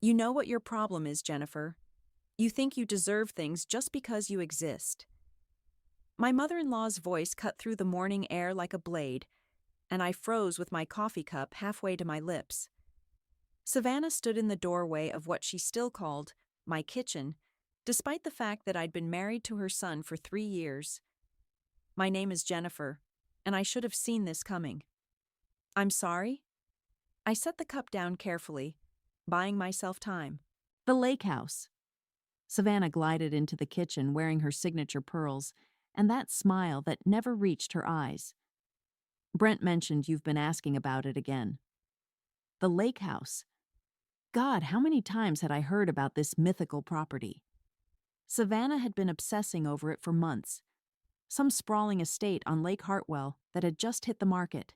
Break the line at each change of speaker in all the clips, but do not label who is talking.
You know what your problem is, Jennifer. You think you deserve things just because you exist. My mother-in-law's voice cut through the morning air like a blade, and I froze with my coffee cup halfway to my lips. Savannah stood in the doorway of what she still called my kitchen, despite the fact that I'd been married to her son for 3 years. My name is Jennifer, and I should have seen this coming. I'm sorry? I set the cup down carefully, buying myself time.
The lake house. Savannah glided into the kitchen wearing her signature pearls and that smile that never reached her eyes. Brent mentioned you've been asking about it again. The lake house. God, how many times had I heard about this mythical property? Savannah had been obsessing over it for months. Some sprawling estate on Lake Hartwell that had just hit the market.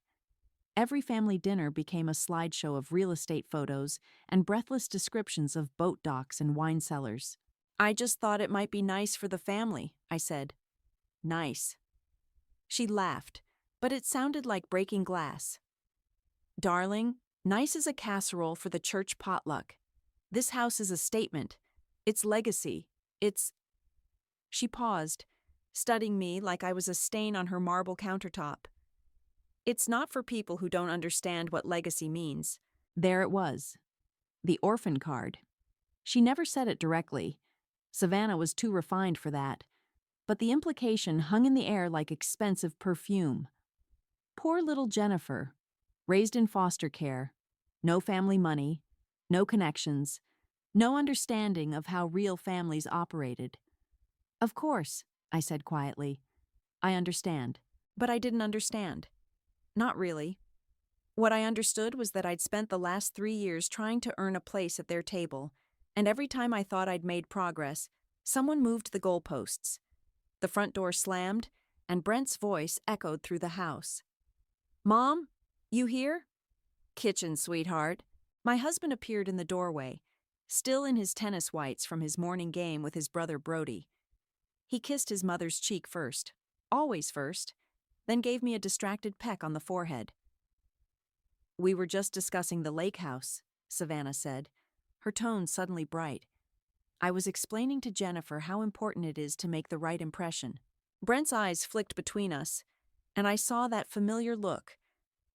Every family dinner became a slideshow of real estate photos and breathless descriptions of boat docks and wine cellars.
I just thought it might be nice for the family, I said. Nice. She laughed, but it sounded like breaking glass. Darling, nice as a casserole for the church potluck. This house is a statement. It's legacy. It's... She paused, studying me like I was a stain on her marble countertop. It's not for people who don't understand what legacy means.
There it was. The orphan card. She never said it directly. Savannah was too refined for that. But the implication hung in the air like expensive perfume. Poor little Jennifer, raised in foster care, no family money, no connections, no understanding of how real families operated. Of course, I said quietly. I understand.
But I didn't understand. Not really. What I understood was that I'd spent the last 3 years trying to earn a place at their table, and every time I thought I'd made progress, someone moved the goalposts. The front door slammed, and Brent's voice echoed through the house. Mom, you here? Kitchen, sweetheart. My husband appeared in the doorway, still in his tennis whites from his morning game with his brother Brody. He kissed his mother's cheek first, always first, then gave me a distracted peck on the forehead. We were just discussing the lake house, Savannah said, her tone suddenly bright. I was explaining to Jennifer how important it is to make the right impression. Brent's eyes flicked between us, and I saw that familiar look,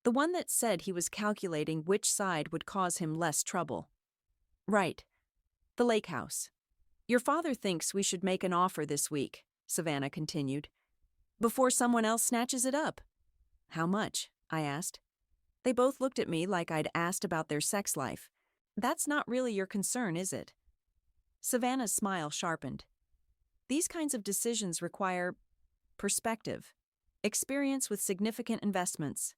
the one that said he was calculating which side would cause him less trouble. Right. The lake house. Your father thinks we should make an offer this week, Savannah continued, before someone else snatches it up. How much? I asked. They both looked at me like I'd asked about their sex life. That's not really your concern, is it? Savannah's smile sharpened. These kinds of decisions require perspective, experience with significant investments.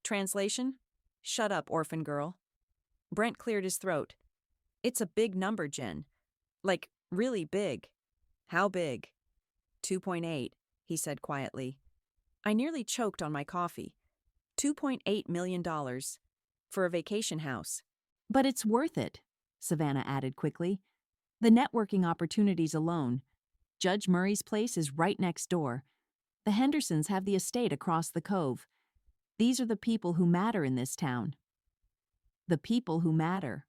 Translation? Shut up, orphan girl. Brent cleared his throat. It's a big number, Jen. Like, really big. How big? 2.8, he said quietly. I nearly choked on my coffee. $2.8 million for a vacation house.
But it's worth it, Savannah added quickly. The networking opportunities alone. Judge Murray's place is right next door. The Hendersons have the estate across the cove. These are the people who matter in this town. The people who matter.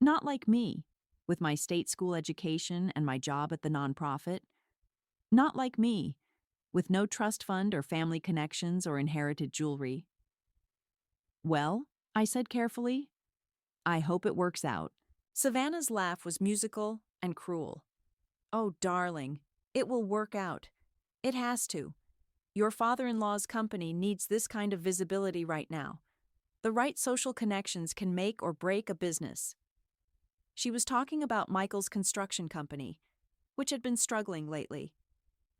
Not like me, with my state school education and my job at the nonprofit. Not like me, with no trust fund or family connections or inherited jewelry. Well, I said carefully, I hope it works out.
Savannah's laugh was musical and cruel. Oh, darling, it will work out. It has to. Your father-in-law's company needs this kind of visibility right now. The right social connections can make or break a business. She was talking about Michael's construction company, which had been struggling lately.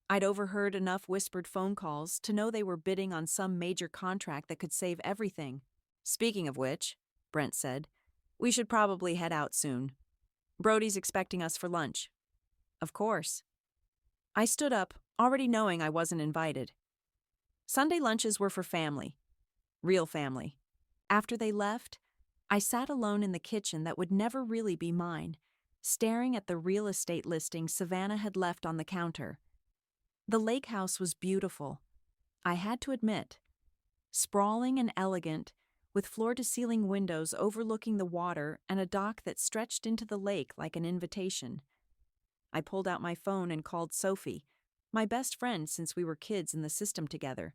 I'd overheard enough whispered phone calls to know they were bidding on some major contract that could save everything. Speaking of which, Brent said, we should probably head out soon. Brody's expecting us for lunch. Of course. I stood up, already knowing I wasn't invited. Sunday lunches were for family. Real family. After they left, I sat alone in the kitchen that would never really be mine, staring at the real estate listing Savannah had left on the counter. The lake house was beautiful, I had to admit. Sprawling and elegant, with floor-to-ceiling windows overlooking the water and a dock that stretched into the lake like an invitation. I pulled out my phone and called Sophie, my best friend since we were kids in the system together.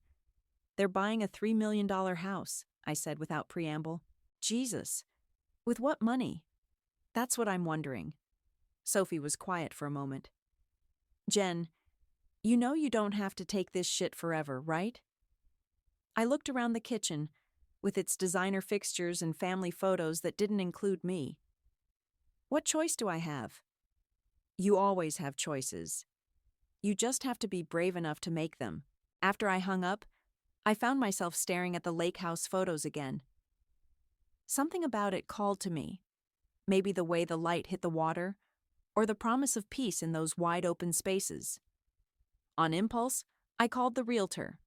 "They're buying a $3 million house," I said without preamble. "Jesus. With what money?" "That's what I'm wondering." Sophie was quiet for a moment. "Jen, you know you don't have to take this shit forever, right?" I looked around the kitchen, with its designer fixtures and family photos that didn't include me. "What choice do I have?" "You always have choices. You just have to be brave enough to make them." After I hung up, I found myself staring at the lake house photos again. Something about it called to me. Maybe the way the light hit the water, or the promise of peace in those wide-open spaces. On impulse, I called the realtor.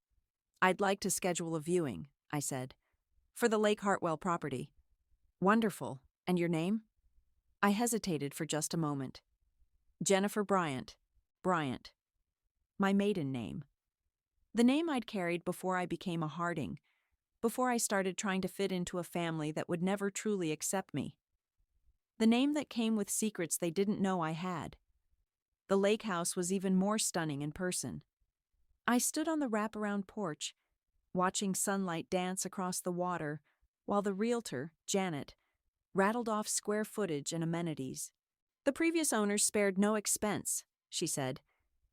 "I'd like to schedule a viewing," I said, "for the Lake Hartwell property." "Wonderful. And your name?" I hesitated for just a moment. "Jennifer Bryant. Bryant. My maiden name. The name I'd carried before I became a Harding, before I started trying to fit into a family that would never truly accept me. The name that came with secrets they didn't know I had. The lake house was even more stunning in person. I stood on the wraparound porch, watching sunlight dance across the water, while the realtor, Janet, rattled off square footage and amenities. "The previous owners spared no expense," she said,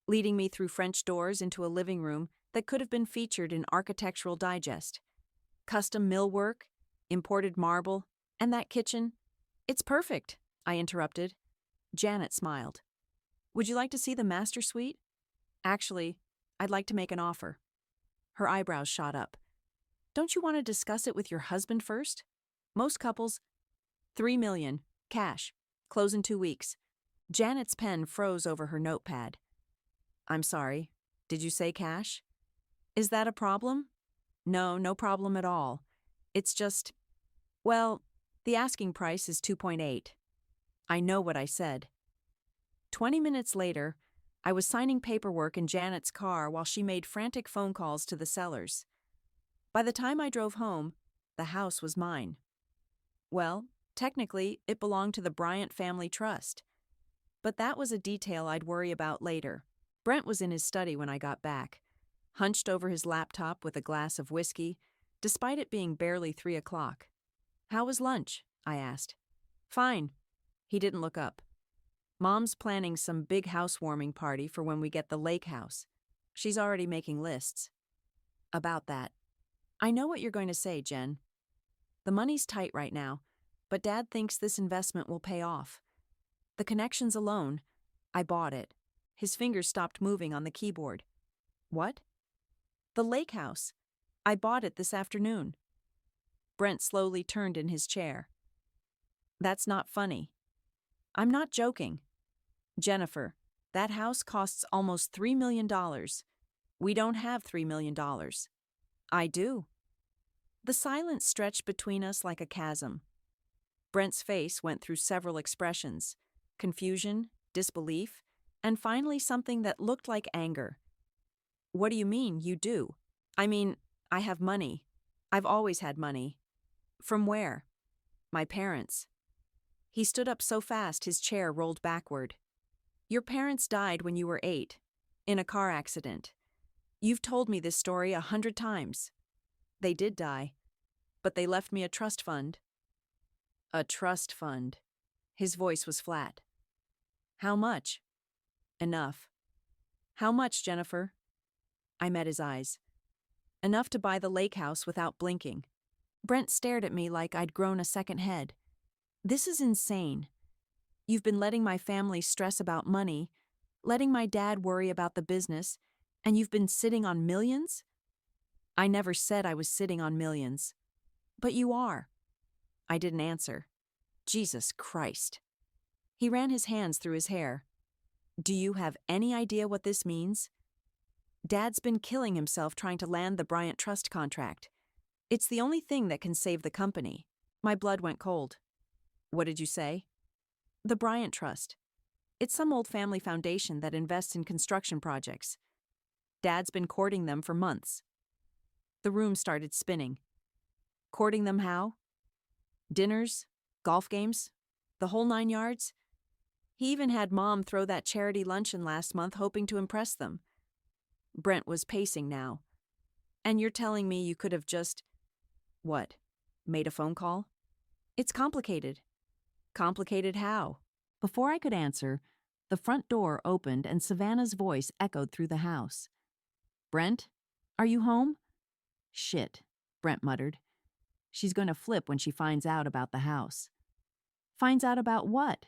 leading me through French doors into a living room that could have been featured in Architectural Digest. "Custom millwork, imported marble, and that kitchen—" "It's perfect," I interrupted. Janet smiled. "Would you like to see the master suite?" "Actually, I'd like to make an offer." Her eyebrows shot up. "Don't you want to discuss it with your husband first? Most couples—" "3 million, cash, close in 2 weeks. Janet's pen froze over her notepad. "I'm sorry, did you say cash?" "Is that a problem?" "No, no problem at all. It's just, well, the asking price is 2.8. I know what I said. 20 minutes later, I was signing paperwork in Janet's car while she made frantic phone calls to the sellers. By the time I drove home, the house was mine. Well, technically, it belonged to the Bryant Family Trust. But that was a detail I'd worry about later. Brent was in his study when I got back, hunched over his laptop with a glass of whiskey, despite it being barely 3 o'clock. "How was lunch?" I asked. "Fine." He didn't look up. "Mom's planning some big housewarming party for when we get the lake house. She's already making lists." "About that. I know what you're going to say, Jen. The money's tight right now, but Dad thinks this investment will pay off. The connections alone, I bought it." His fingers stopped moving on the keyboard. "What?" "The lake house. I bought it this afternoon." Brent slowly turned in his chair. "That's not funny." "I'm not joking. Jennifer, that house costs almost $3 million. We don't have $3 million. "I do." The silence stretched between us like a chasm. Brent's face went through several expressions: confusion, disbelief, and finally something that looked like anger. "What do you mean, you do?" "I mean, I have money. I've always had money." "From where?" "My parents." He stood up so fast his chair rolled backward. "Your parents died when you were 8, in a car accident. You've told me this story 100 times. They did die, but they left me a trust fund." "A trust fund." His voice was flat. "How much?" "Enough." "How much, Jennifer?" I met his eyes. "Enough to buy the lake house without blinking." Brent stared at me like I'd grown a second head. "This is insane. You've been letting my family stress about money, letting my dad worry about the business, and you've been sitting on millions?" "I never said I was sitting on millions." "But you are." I didn't answer. Jesus Christ. He ran his hands through his hair. "Do you have any idea what this means? Dad's been killing himself trying to land the Bryant Trust contract. It's the only thing that can save the company." My blood went cold. "What did you say?" "The Bryant Trust. It's some old family foundation that invests in construction projects. Dad's been courting them for months." The room started spinning. Courting them how? Dinners? Golf games? The whole 9 yards? He even had Mom throw that charity luncheon last month hoping to impress them. Brent was pacing now. And you're telling me you could have just… what? Made a phone call? It's complicated. Complicated how?
Before I could answer, the front door opened and Savannah's voice echoed through the house. "Brent, are you home?" "Shit," Brent muttered. "She's going to flip when she finds out about the house." "Finds out about what?"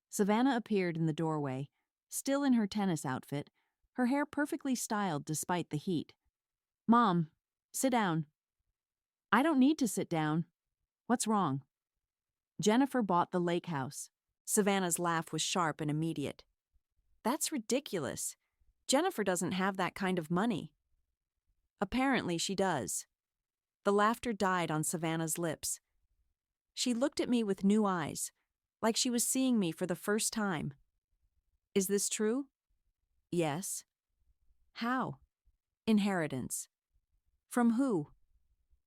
Savannah appeared in the doorway, still in her tennis outfit, her hair perfectly styled despite the heat. "Mom, sit down." "I don't need to sit down. What's wrong?" "Jennifer bought the lake house."
Savannah's laugh was sharp and immediate. That's ridiculous. Jennifer doesn't have that kind of money. Apparently she does. The laughter died on Savannah's lips. She looked at me with new eyes, like she was seeing me for the first time. Is this true? Yes. How? Inheritance. From who?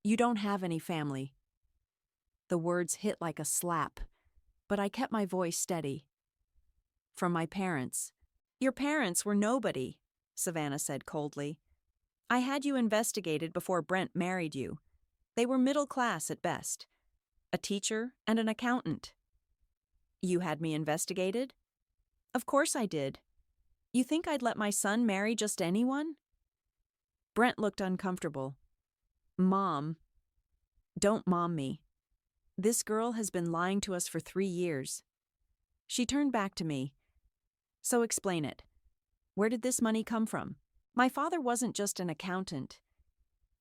You don't have any family. The words hit like a slap, but I kept my voice steady. From my parents. Your parents were nobody, Savannah said coldly. I had you investigated before Brent married you. They were middle class at best. A teacher and an accountant. You had me investigated? Of course I did. You think I'd let my son marry just anyone? Brent looked uncomfortable. Mom. Don't mom me. This girl has been lying to us for 3 years. She turned back to me. So explain it. Where did this money come from? My father wasn't just an accountant.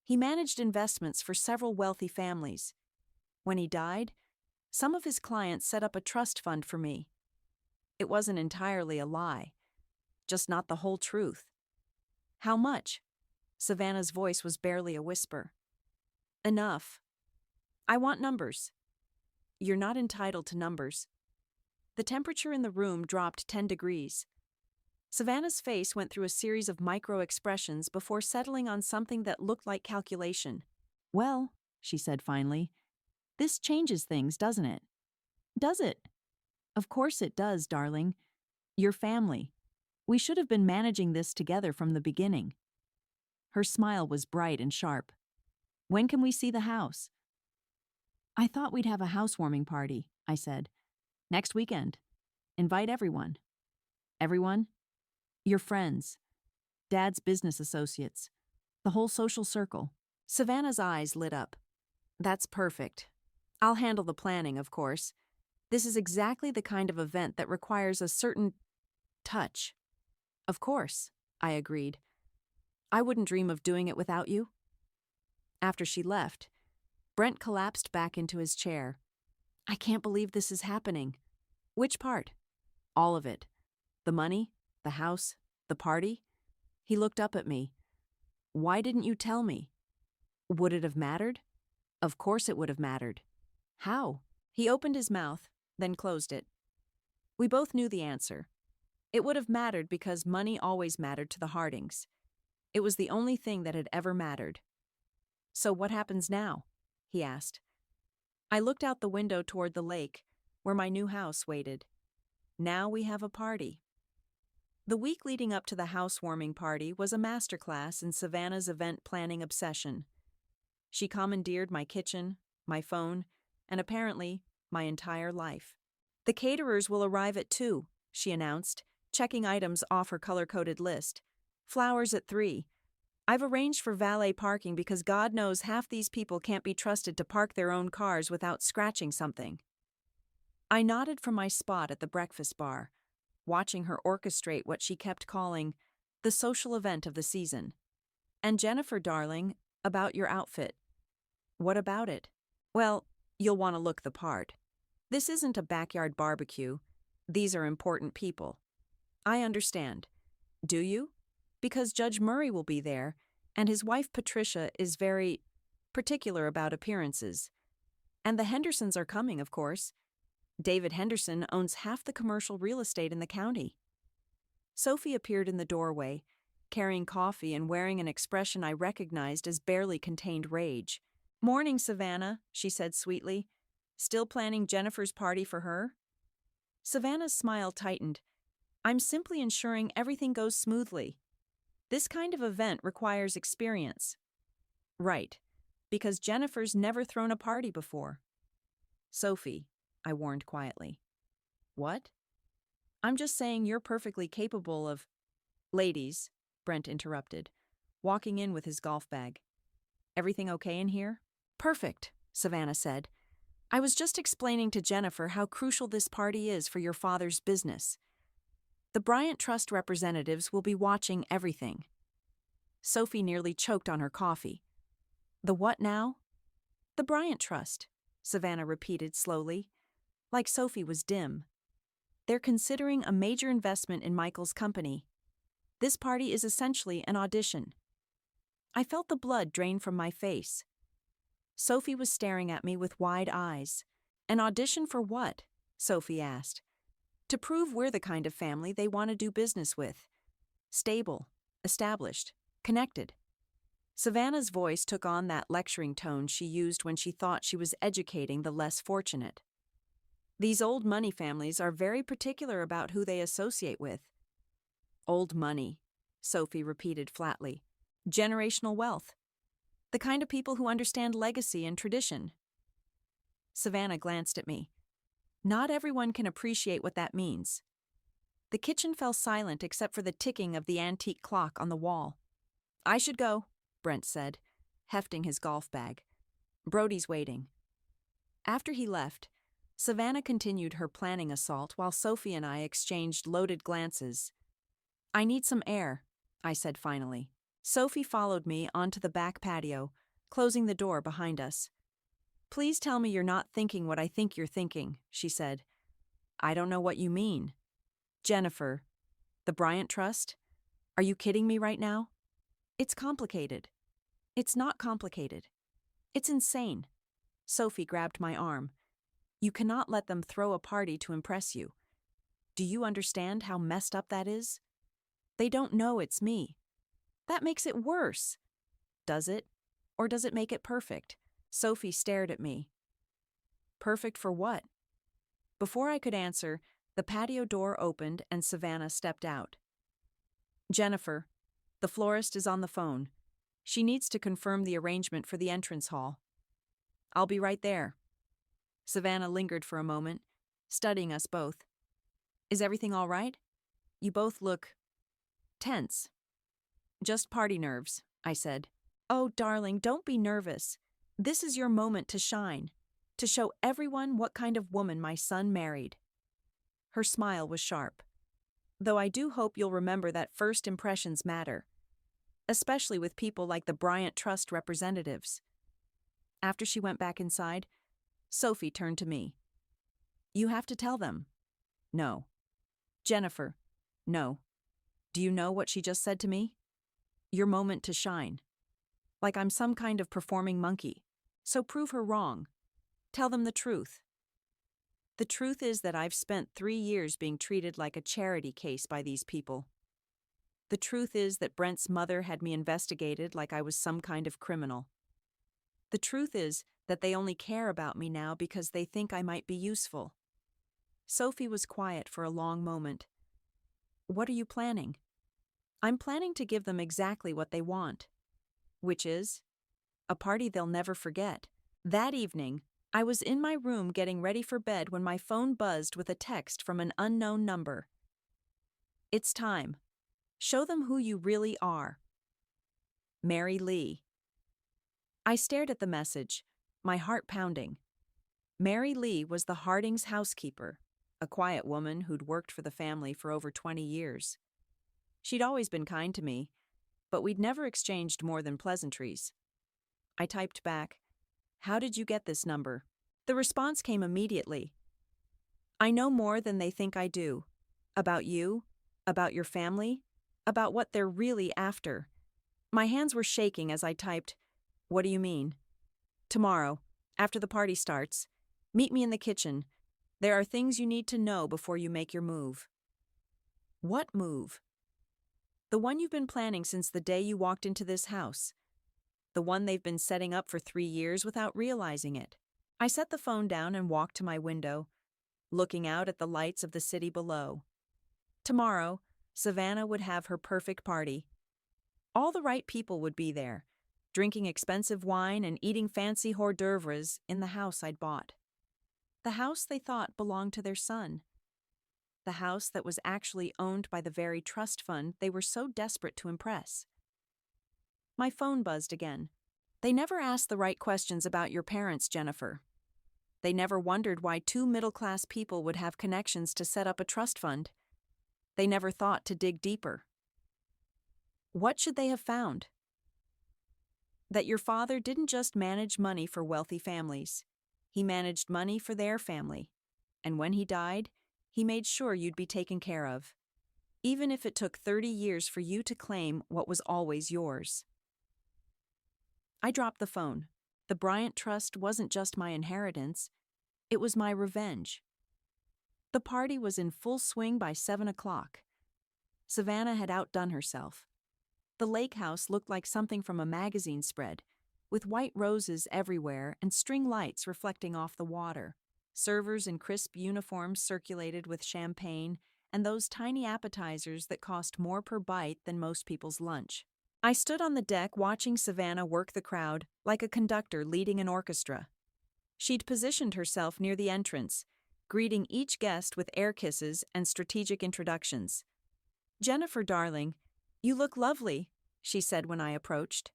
He managed investments for several wealthy families. When he died, some of his clients set up a trust fund for me. It wasn't entirely a lie, just not the whole truth. How much? Savannah's voice was barely a whisper. Enough. I want numbers. You're not entitled to numbers. The temperature in the room dropped 10 degrees. Savannah's face went through a series of micro-expressions before settling on something that looked like calculation.
"Well," she said finally, "this changes things, doesn't it?" "Does it?" "Of course it does, darling. Your family. We should have been managing this together from the beginning." Her smile was bright and sharp. "When can we see the house?" "I thought we'd have a housewarming party," I said. "Next weekend. Invite everyone." "Everyone?" "Your friends. Dad's business associates. The whole social circle."
Savannah's eyes lit up. That's perfect. I'll handle the planning, of course. This is exactly the kind of event that requires a certain touch. Of course, I agreed. I wouldn't dream of doing it without you. After she left, Brent collapsed back into his chair. I can't believe this is happening. Which part? All of it. The money, the house, the party. He looked up at me. Why didn't you tell me? Would it have mattered? Of course it would have mattered. How? He opened his mouth, then closed it. We both knew the answer. It would have mattered because money always mattered to the Hardings. It was the only thing that had ever mattered. So what happens now? He asked. I looked out the window toward the lake, where my new house waited. Now we have a party. The week leading up to the housewarming party was a masterclass in Savannah's event planning obsession. She commandeered my kitchen, my phone, and apparently my entire life. The caterers will arrive at 2, she announced, checking items off her color-coded list. Flowers at 3. I've arranged for valet parking because God knows half these people can't be trusted to park their own cars without scratching something. I nodded from my spot at the breakfast bar, watching her orchestrate what she kept calling the social event of the season. And Jennifer, darling, about your outfit. What about it? Well, you'll want to look the part. This isn't a backyard barbecue. These are important people. I understand. Do you? Because Judge Murray will be there, and his wife Patricia is very particular about appearances. And the Hendersons are coming, of course. David Henderson owns half the commercial real estate in the county. Sophie appeared in the doorway, carrying coffee and wearing an expression I recognized as barely contained rage. Morning, Savannah, she said sweetly. Still planning Jennifer's party for her? Savannah's smile tightened. I'm simply ensuring everything goes smoothly. This kind of event requires experience. Right, because Jennifer's never thrown a party before. Sophie, I warned quietly. What? I'm just saying you're perfectly capable of… Ladies, Brent interrupted, walking in with his golf bag. Everything okay in here? Perfect, Savannah said. I was just explaining to Jennifer how crucial this party is for your father's business. The Bryant Trust representatives will be watching everything. Sophie nearly choked on her coffee. The what now? The Bryant Trust, Savannah repeated slowly, like Sophie was dim. They're considering a major investment in Michael's company. This party is essentially an audition. I felt the blood drain from my face. Sophie was staring at me with wide eyes. An audition for what? Sophie asked. To prove we're the kind of family they want to do business with. Stable, established, connected. Savannah's voice took on that lecturing tone she used when she thought she was educating the less fortunate. These old money families are very particular about who they associate with. Old money, Sophie repeated flatly. Generational wealth. The kind of people who understand legacy and tradition. Savannah glanced at me. Not everyone can appreciate what that means. The kitchen fell silent except for the ticking of the antique clock on the wall. I should go, Brent said, hefting his golf bag. Brody's waiting. After he left, Savannah continued her planning assault while Sophie and I exchanged loaded glances. I need some air, I said finally. Sophie followed me onto the back patio, closing the door behind us. Please tell me you're not thinking what I think you're thinking, she said. I don't know what you mean. Jennifer, the Bryant Trust? Are you kidding me right now? It's complicated. It's not complicated. It's insane. Sophie grabbed my arm. You cannot let them throw a party to impress you. Do you understand how messed up that is? They don't know it's me. That makes it worse. Does it? Or does it make it perfect? Sophie stared at me. Perfect for what? Before I could answer, the patio door opened and Savannah stepped out. Jennifer, the florist is on the phone. She needs to confirm the arrangement for the entrance hall. I'll be right there. Savannah lingered for a moment, studying us both. Is everything all right? You both look… tense. Just party nerves, I said. Oh, darling, don't be nervous. This is your moment to shine, to show everyone what kind of woman my son married. Her smile was sharp. Though I do hope you'll remember that first impressions matter, especially with people like the Bryant Trust representatives. After she went back inside, Sophie turned to me. You have to tell them. No. Jennifer. No. Do you know what she just said to me? Your moment to shine. Like I'm some kind of performing monkey. So prove her wrong. Tell them the truth. The truth is that I've spent 3 years being treated like a charity case by these people. The truth is that Brent's mother had me investigated like I was some kind of criminal. The truth is that they only care about me now because they think I might be useful. Sophie was quiet for a long moment. What are you planning? I'm planning to give them exactly what they want. Which is? A party they'll never forget. That evening, I was in my room getting ready for bed when my phone buzzed with a text from an unknown number. It's time. Show them who you really are. Mary Lee. I stared at the message, my heart pounding. Mary Lee was the Hardings' housekeeper, a quiet woman who'd worked for the family for over 20 years. She'd always been kind to me, but we'd never exchanged more than pleasantries. I typed back, "How did you get this number?" The response came immediately. I know more than they think I do. About you, about your family, about what they're really after. My hands were shaking as I typed, "What do you mean?" Tomorrow, after the party starts, meet me in the kitchen. There are things you need to know before you make your move. What move? The one you've been planning since the day you walked into this house. the one they've been setting up for 3 years without realizing it. I set the phone down and walked to my window, looking out at the lights of the city below. Tomorrow, Savannah would have her perfect party. All the right people would be there, drinking expensive wine and eating fancy hors d'oeuvres in the house I'd bought. The house they thought belonged to their son. The house that was actually owned by the very trust fund they were so desperate to impress. My phone buzzed again. They never asked the right questions about your parents, Jennifer. They never wondered why two middle-class people would have connections to set up a trust fund. They never thought to dig deeper. What should they have found? That your father didn't just manage money for wealthy families. He managed money for their family. And when he died, he made sure you'd be taken care of, even if it took 30 years for you to claim what was always yours. I dropped the phone. The Bryant Trust wasn't just my inheritance, it was my revenge. The party was in full swing by 7 o'clock. Savannah had outdone herself. The lake house looked like something from a magazine spread, with white roses everywhere and string lights reflecting off the water. Servers in crisp uniforms circulated with champagne and those tiny appetizers that cost more per bite than most people's lunch. I stood on the deck watching Savannah work the crowd like a conductor leading an orchestra. She'd positioned herself near the entrance, greeting each guest with air kisses and strategic introductions. "Jennifer, darling, you look lovely," she said when I approached.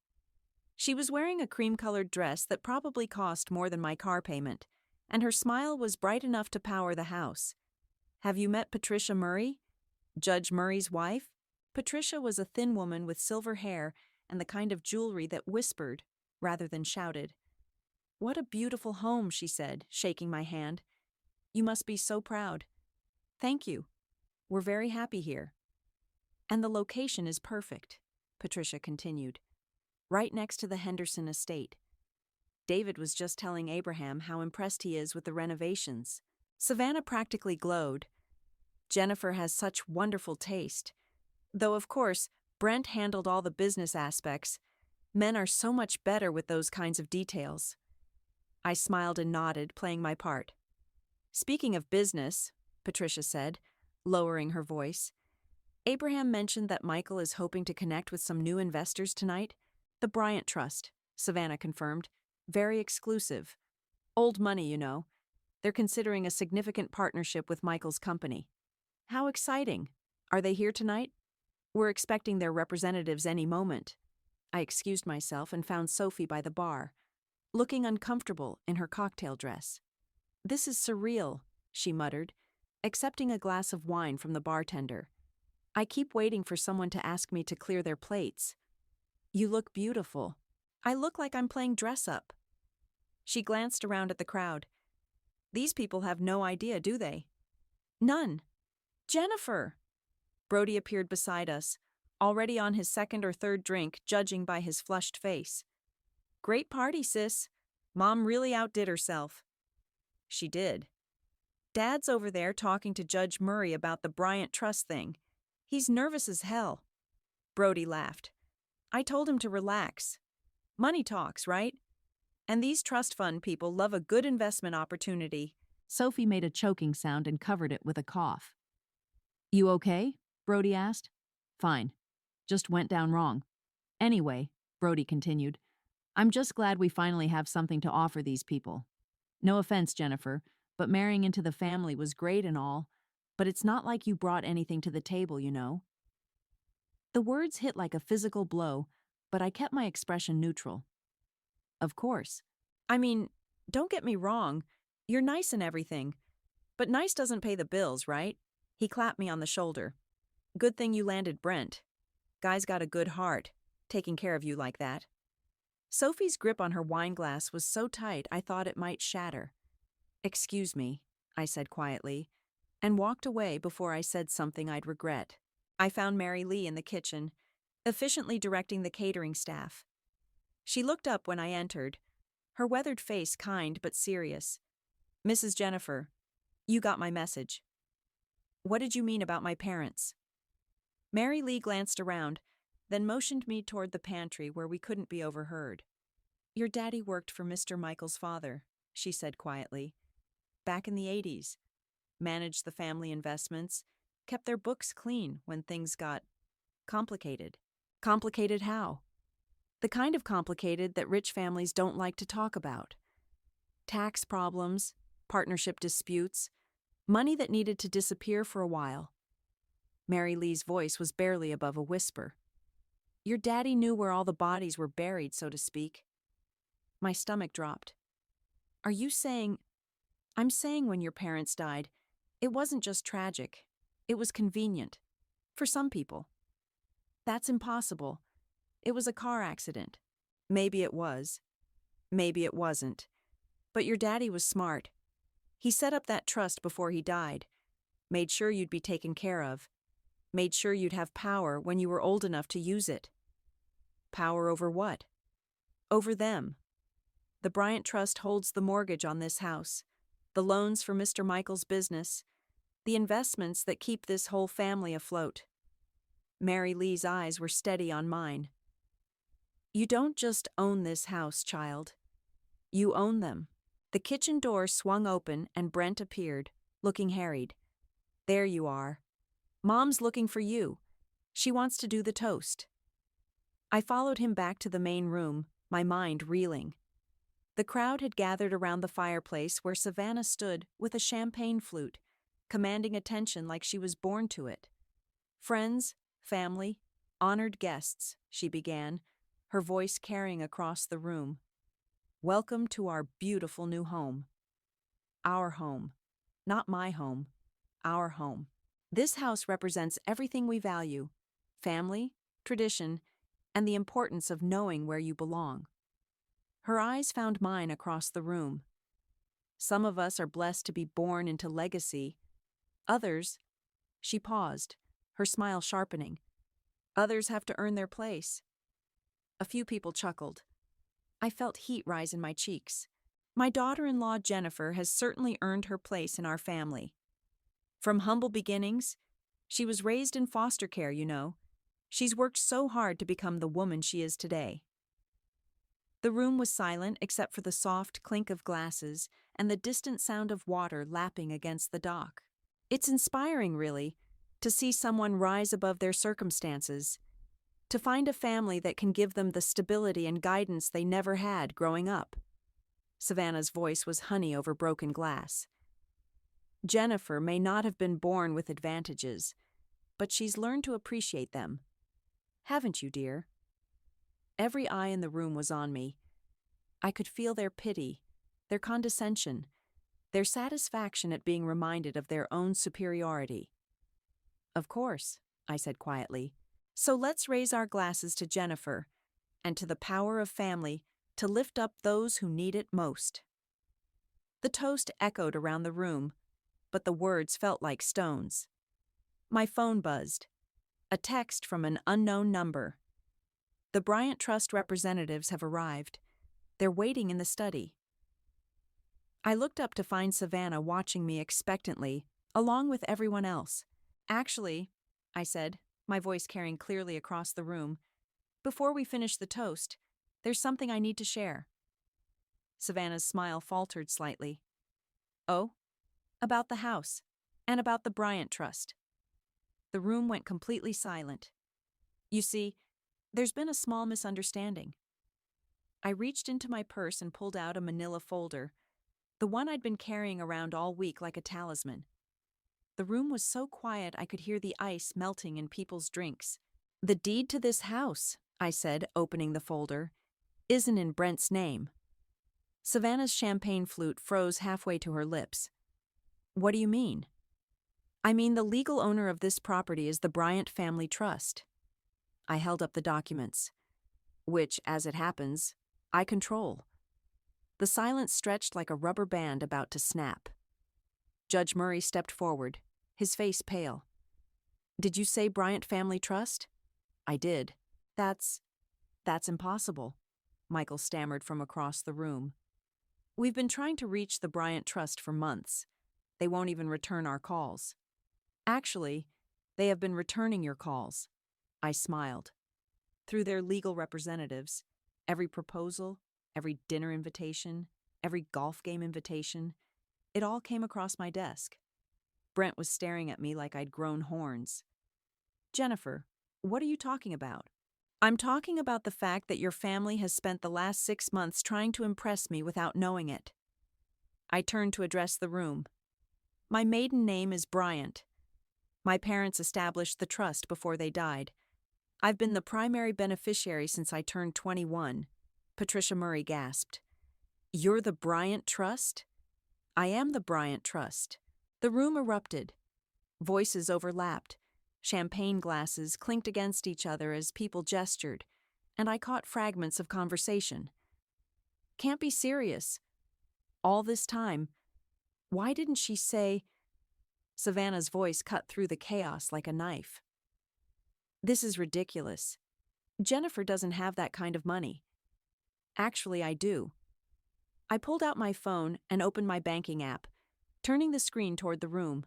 She was wearing a cream-colored dress that probably cost more than my car payment, and her smile was bright enough to power the house. "Have you met Patricia Murray? Judge Murray's wife?" Patricia was a thin woman with silver hair and the kind of jewelry that whispered rather than shouted. "What a beautiful home," she said, shaking my hand. "You must be so proud." "Thank you. We're very happy here." "And the location is perfect," Patricia continued. "Right next to the Henderson estate. David was just telling Abraham how impressed he is with the renovations." Savannah practically glowed. "Jennifer has such wonderful taste. Though, of course, Brent handled all the business aspects. Men are so much better with those kinds of details." I smiled and nodded, playing my part. "Speaking of business," Patricia said, lowering her voice, "Abraham mentioned that Michael is hoping to connect with some new investors tonight." "The Bryant Trust," Savannah confirmed. "Very exclusive. Old money, you know. They're considering a significant partnership with Michael's company." "How exciting. Are they here tonight?" "We're expecting their representatives any moment." I excused myself and found Sophie by the bar, looking uncomfortable in her cocktail dress. "This is surreal," she muttered, accepting a glass of wine from the bartender. "I keep waiting for someone to ask me to clear their plates." "You look beautiful." "I look like I'm playing dress-up." She glanced around at the crowd. "These people have no idea, do they?" "None." "Jennifer!" Brody appeared beside us, already on his second or third drink, judging by his flushed face. "Great party, sis. Mom really outdid herself." "She did." "Dad's over there talking to Judge Murray about the Bryant Trust thing. He's nervous as hell." Brody laughed. "I told him to relax. Money talks, right? And these trust fund people love a good investment opportunity."
Sophie made a choking sound and covered it with a cough. "You okay?" Brody asked. "Fine. Just went down wrong. Anyway," Brody continued, "I'm just glad we finally have something to offer these people. No offense, Jennifer, but marrying into the family was great and all, but it's not like you brought anything to the table, you know." The words hit like a physical blow, but I kept my expression neutral. "Of course.
I mean, don't get me wrong. You're nice and everything. But nice doesn't pay the bills, right?" He clapped me on the shoulder. "Good thing you landed Brent. Guy's got a good heart, taking care of you like that." Sophie's grip on her wine glass was so tight I thought it might shatter. "Excuse me," I said quietly, and walked away before I said something I'd regret. I found Mary Lee in the kitchen, efficiently directing the catering staff. She looked up when I entered, her weathered face kind but serious. "Mrs. Jennifer, you got my message." "What did you mean about my parents?" Mary Lee glanced around, then motioned me toward the pantry where we couldn't be overheard. Your daddy worked for Mr. Michael's father, she said quietly. Back in the 80s, managed the family investments, kept their books clean when things got complicated. Complicated how? The kind of complicated that rich families don't like to talk about. Tax problems, partnership disputes, money that needed to disappear for a while. Mary Lee's voice was barely above a whisper. Your daddy knew where all the bodies were buried, so to speak. My stomach dropped. Are you saying... I'm saying when your parents died, it wasn't just tragic. It was convenient. For some people. That's impossible. It was a car accident. Maybe it was. Maybe it wasn't. But your daddy was smart. He set up that trust before he died. Made sure you'd be taken care of. Made sure you'd have power when you were old enough to use it. Power over what? Over them. The Bryant Trust holds the mortgage on this house, the loans for Mr. Michael's business, the investments that keep this whole family afloat. Mary Lee's eyes were steady on mine. You don't just own this house, child. You own them. The kitchen door swung open and Brent appeared, looking harried. There you are. Mom's looking for you. She wants to do the toast. I followed him back to the main room, my mind reeling. The crowd had gathered around the fireplace where Savannah stood with a champagne flute, commanding attention like she was born to it. Friends, family, honored guests, she began, her voice carrying across the room. Welcome to our beautiful new home. Our home. Not my home. Our home. This house represents everything we value: family, tradition, and the importance of knowing where you belong. Her eyes found mine across the room. Some of us are blessed to be born into legacy. Others, she paused, her smile sharpening. Others have to earn their place. A few people chuckled. I felt heat rise in my cheeks. My daughter-in-law Jennifer has certainly earned her place in our family. From humble beginnings, she was raised in foster care, you know. She's worked so hard to become the woman she is today. The room was silent except for the soft clink of glasses and the distant sound of water lapping against the dock. It's inspiring, really, to see someone rise above their circumstances, to find a family that can give them the stability and guidance they never had growing up. Savannah's voice was honey over broken glass. Jennifer may not have been born with advantages, but she's learned to appreciate them. Haven't you, dear? Every eye in the room was on me. I could feel their pity, their condescension, their satisfaction at being reminded of their own superiority. Of course, I said quietly. So let's raise our glasses to Jennifer and to the power of family to lift up those who need it most. The toast echoed around the room, but the words felt like stones. My phone buzzed. A text from an unknown number. The Bryant Trust representatives have arrived. They're waiting in the study. I looked up to find Savannah watching me expectantly, along with everyone else. Actually, I said, my voice carrying clearly across the room, before we finish the toast, there's something I need to share. Savannah's smile faltered slightly. Oh? About the house, and about the Bryant Trust. The room went completely silent. You see, there's been a small misunderstanding. I reached into my purse and pulled out a manila folder, the one I'd been carrying around all week like a talisman. The room was so quiet I could hear the ice melting in people's drinks. The deed to this house, I said, opening the folder, isn't in Brent's name. Savannah's champagne flute froze halfway to her lips. What do you mean? I mean the legal owner of this property is the Bryant Family Trust. I held up the documents, which, as it happens, I control. The silence stretched like a rubber band about to snap. Judge Murray stepped forward, his face pale. Did you say Bryant Family Trust? I did. That's impossible, Michael stammered from across the room. We've been trying to reach the Bryant Trust for months. They won't even return our calls. Actually, they have been returning your calls. I smiled. through their legal representatives. Every proposal, every dinner invitation, every golf game invitation, it all came across my desk. Brent was staring at me like I'd grown horns. Jennifer, what are you talking about? I'm talking about the fact that your family has spent the last 6 months trying to impress me without knowing it. I turned to address the room. My maiden name is Bryant. My parents established the trust before they died. I've been the primary beneficiary since I turned 21. Patricia Murray gasped. You're the Bryant Trust? I am the Bryant Trust. The room erupted. Voices overlapped. Champagne glasses clinked against each other as people gestured, and I caught fragments of conversation. Can't be serious. All this time, why didn't she say... Savannah's voice cut through the chaos like a knife. This is ridiculous. Jennifer doesn't have that kind of money. Actually, I do. I pulled out my phone and opened my banking app, turning the screen toward the room.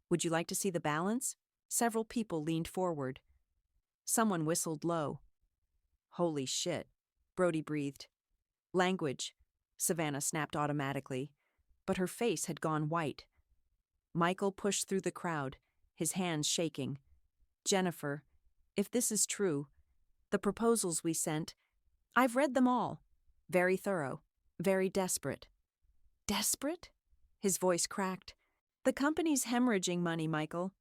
Would you like to see the balance? Several people leaned forward. Someone whistled low. Holy shit, Brody breathed. Language, Savannah snapped automatically, but her face had gone white. Michael pushed through the crowd, his hands shaking. Jennifer, if this is true, the proposals we sent, I've read them all. Very thorough, very desperate. Desperate? His voice cracked. The company's hemorrhaging money, Michael.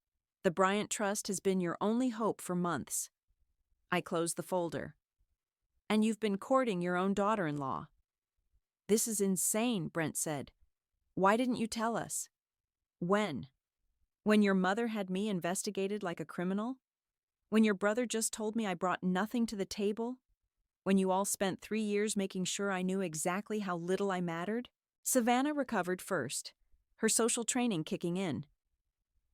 The Bryant Trust has been your only hope for months. I closed the folder. And you've been courting your own daughter-in-law. This is insane, Brent said. Why didn't you tell us? When? When your mother had me investigated like a criminal? When your brother just told me I brought nothing to the table? When you all spent 3 years making sure I knew exactly how little I mattered? Savannah recovered first, her social training kicking in.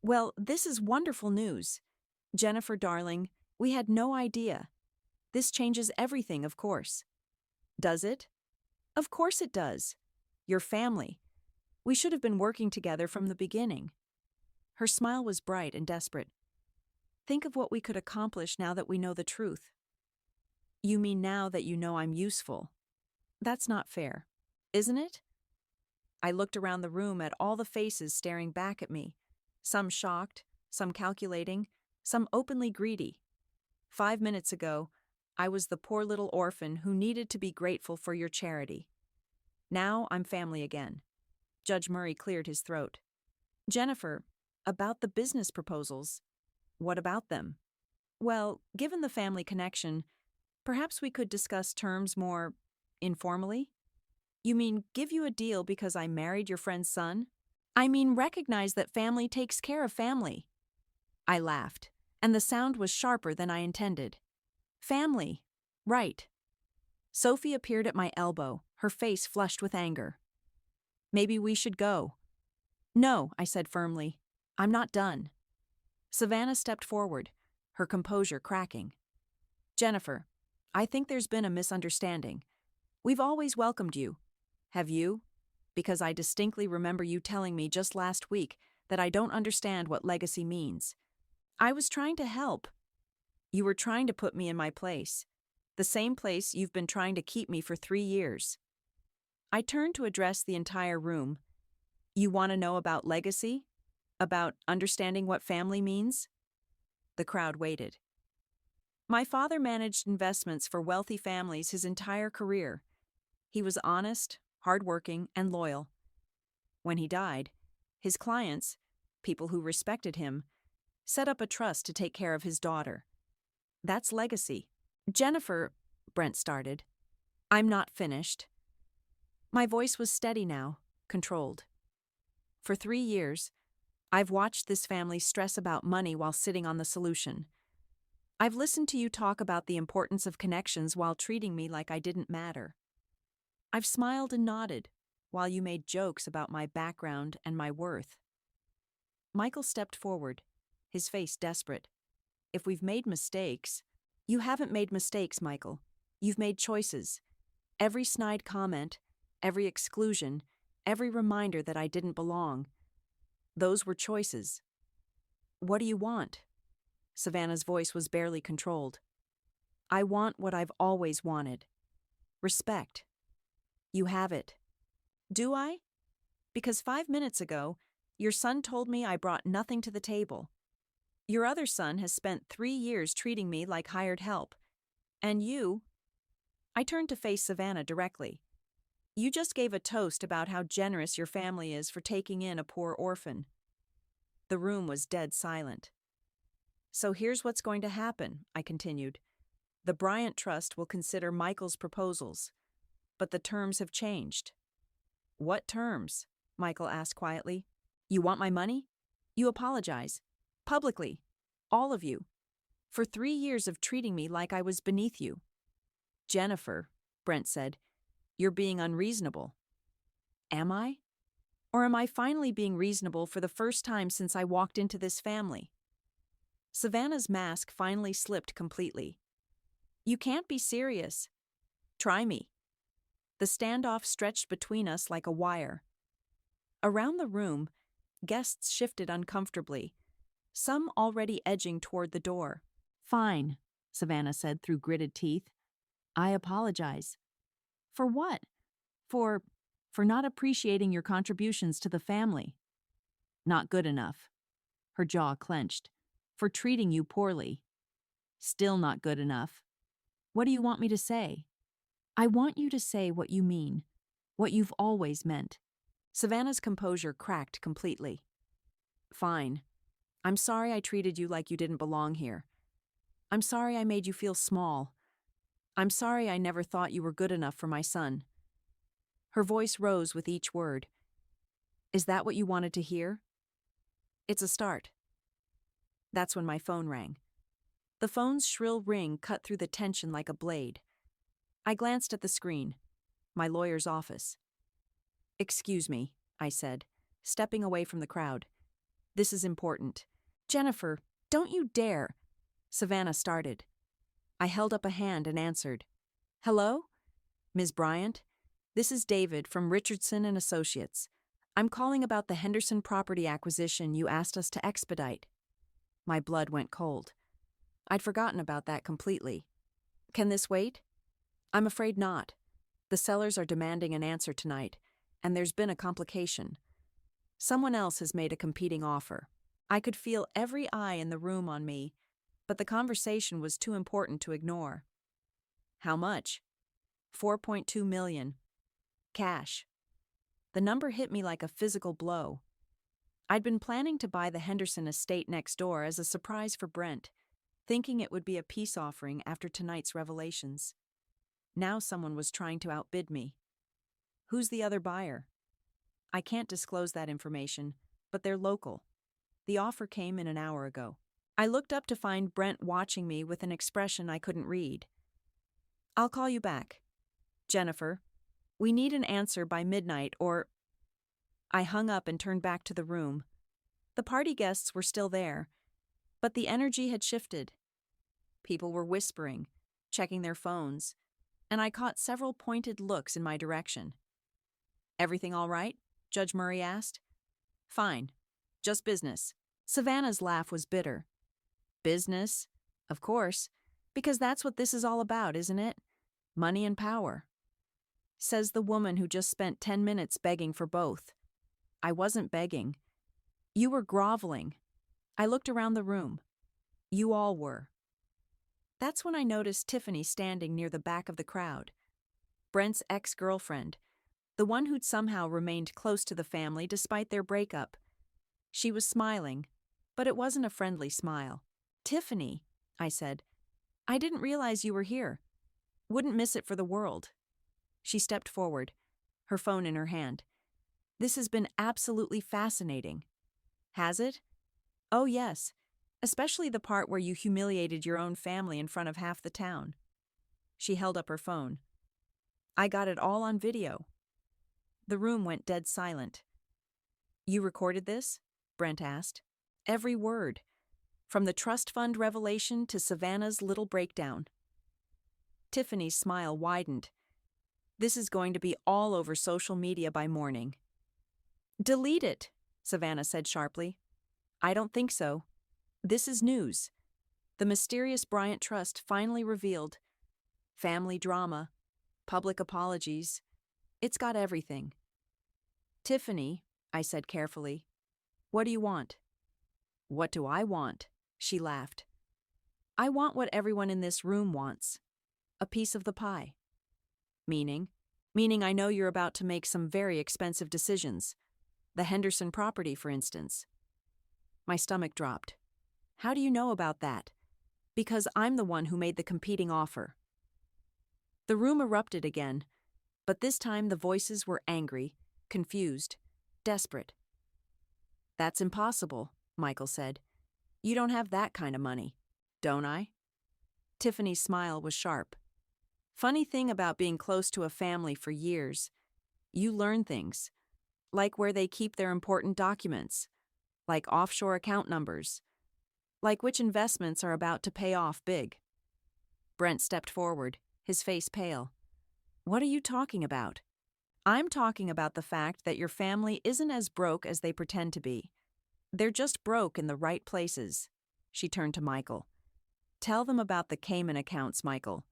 Well, this is wonderful news. Jennifer, darling, we had no idea. This changes everything, of course. Does it? Of course it does. Your family. We should have been working together from the beginning. Her smile was bright and desperate. Think of what we could accomplish now that we know the truth. You mean now that you know I'm useful? That's not fair, isn't it? I looked around the room at all the faces staring back at me, some shocked, some calculating, some openly greedy. 5 minutes ago, I was the poor little orphan who needed to be grateful for your charity. Now I'm family again. Judge Murray cleared his throat. Jennifer, about the business proposals. What about them? Well, given the family connection, perhaps we could discuss terms more informally? You mean give you a deal because I married your friend's son? I mean recognize that family takes care of family. I laughed, and the sound was sharper than I intended. Family. Right. Sophie appeared at my elbow, her face flushed with anger. Maybe we should go. No, I said firmly. I'm not done. Savannah stepped forward, her composure cracking. Jennifer, I think there's been a misunderstanding. We've always welcomed you. Have you? Because I distinctly remember you telling me just last week that I don't understand what legacy means. I was trying to help. You were trying to put me in my place, the same place you've been trying to keep me for 3 years. I turned to address the entire room. You want to know about legacy? About understanding what family means? The crowd waited. My father managed investments for wealthy families his entire career. He was honest, hardworking, and loyal. When he died, his clients, people who respected him, set up a trust to take care of his daughter. That's legacy. Jennifer, Brent started. I'm not finished. My voice was steady now, controlled. For 3 years, I've watched this family stress about money while sitting on the solution. I've listened to you talk about the importance of connections while treating me like I didn't matter. I've smiled and nodded while you made jokes about my background and my worth. Michael stepped forward, his face desperate. If we've made mistakes... You haven't made mistakes, Michael. You've made choices. Every snide comment, every exclusion, every reminder that I didn't belong. Those were choices. What do you want? Savannah's voice was barely controlled. I want what I've always wanted. Respect. You have it. Do I? Because 5 minutes ago, your son told me I brought nothing to the table. Your other son has spent 3 years treating me like hired help. And you— I turned to face Savannah directly. You just gave a toast about how generous your family is for taking in a poor orphan. The room was dead silent. So here's what's going to happen, I continued. The Bryant Trust will consider Michael's proposals, but the terms have changed. What terms? Michael asked quietly. You want my money? You apologize. Publicly. All of you. For 3 years of treating me like I was beneath you. Jennifer, Brent said, you're being unreasonable. Am I? Or am I finally being reasonable for the first time since I walked into this family? Savannah's mask finally slipped completely. You can't be serious. Try me. The standoff stretched between us like a wire. Around the room, guests shifted uncomfortably, some already edging toward the door.
Fine, Savannah said through gritted teeth. I apologize. For what? For not appreciating your contributions to the family. Not good enough. Her jaw clenched. For treating you poorly. Still not good enough. What do you want me to say? I want you to say what you mean, what you've always meant.
Savannah's composure cracked completely. Fine. I'm sorry I treated you like you didn't belong here. I'm sorry I made you feel small. I'm sorry I never thought you were good enough for my son. Her voice rose with each word. Is that what you wanted to hear? It's a start. That's when my phone rang. The phone's shrill ring cut through the tension like a blade. I glanced at the screen. My lawyer's office. Excuse me, I said, stepping away from the crowd. This is important. Jennifer, don't you dare. Savannah started. I held up a hand and answered. Hello? Ms. Bryant? This is David from Richardson and Associates. I'm calling about the Henderson property acquisition you asked us to expedite. My blood went cold. I'd forgotten about that completely. Can this wait? I'm afraid not. The sellers are demanding an answer tonight, and there's been a complication. Someone else has made a competing offer. I could feel every eye in the room on me, but the conversation was too important to ignore. How much? $4.2 million. Cash. The number hit me like a physical blow. I'd been planning to buy the Henderson estate next door as a surprise for Brent, thinking it would be a peace offering after tonight's revelations. Now someone was trying to outbid me. Who's the other buyer? I can't disclose that information, but they're local. The offer came in an hour ago. I looked up to find Brent watching me with an expression I couldn't read. I'll call you back. Jennifer, we need an answer by midnight or— I hung up and turned back to the room. The party guests were still there, but the energy had shifted. People were whispering, checking their phones, and I caught several pointed looks in my direction. Everything all right? Judge Murray asked. Fine. Just business. Savannah's laugh was bitter. Business? Of course, because that's what this is all about, isn't it? Money and power. Says the woman who just spent 10 minutes begging for both. I wasn't begging. You were groveling. I looked around the room. You all were. That's when I noticed Tiffany standing near the back of the crowd. Brent's ex-girlfriend, the one who'd somehow remained close to the family despite their breakup. She was smiling, but it wasn't a friendly smile. Tiffany, I said, I didn't realize you were here. Wouldn't miss it for the world. She stepped forward, her phone in her hand. This has been absolutely fascinating. Has it? Oh, yes, especially the part where you humiliated your own family in front of half the town. She held up her phone. I got it all on video. The room went dead silent. You recorded this? Brent asked. Every word. From the trust fund revelation to Savannah's little breakdown. Tiffany's smile widened. This is going to be all over social media by morning. Delete it, Savannah said sharply. I don't think so. This is news. The mysterious Bryant Trust finally revealed. Family drama, public apologies. It's got everything. Tiffany, I said carefully, what do you want? What do I want? She laughed. I want what everyone in this room wants. A piece of the pie. Meaning? Meaning I know you're about to make some very expensive decisions. The Henderson property, for instance. My stomach dropped. How do you know about that? Because I'm the one who made the competing offer. The room erupted again, but this time the voices were angry, confused, desperate. That's impossible, Michael said. You don't have that kind of money, don't I? Tiffany's smile was sharp. Funny thing about being close to a family for years, you learn things, like where they keep their important documents, like offshore account numbers, like which investments are about to pay off big. Brent stepped forward, his face pale. What are you talking about? I'm talking about the fact that your family isn't as broke as they pretend to be. They're just broke in the right places. She turned to Michael. Tell them about the Cayman accounts, Michael.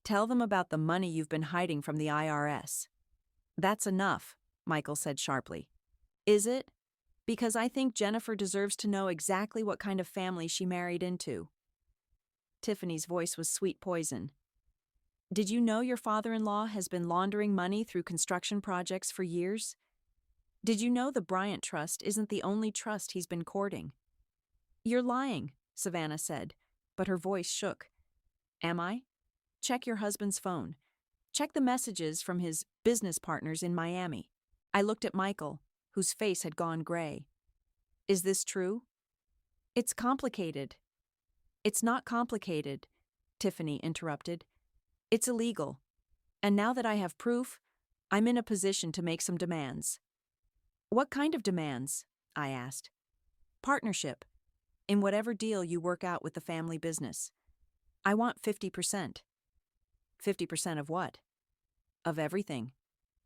Tell them about the money you've been hiding from the IRS. That's enough, Michael said sharply. Is it? Because I think Jennifer deserves to know exactly what kind of family she married into. Tiffany's voice was sweet poison. Did you know your father-in-law has been laundering money through construction projects for years? Did you know the Bryant Trust isn't the only trust he's been courting? You're lying, Savannah said, but her voice shook. Am I? Check your husband's phone. Check the messages from his business partners in Miami. I looked at Michael, whose face had gone gray. Is this true? It's complicated. It's not complicated, Tiffany interrupted. It's illegal. And now that I have proof, I'm in a position to make some demands. What kind of demands? I asked. Partnership. In whatever deal you work out with the family business. I want 50%. 50% of what? Of everything.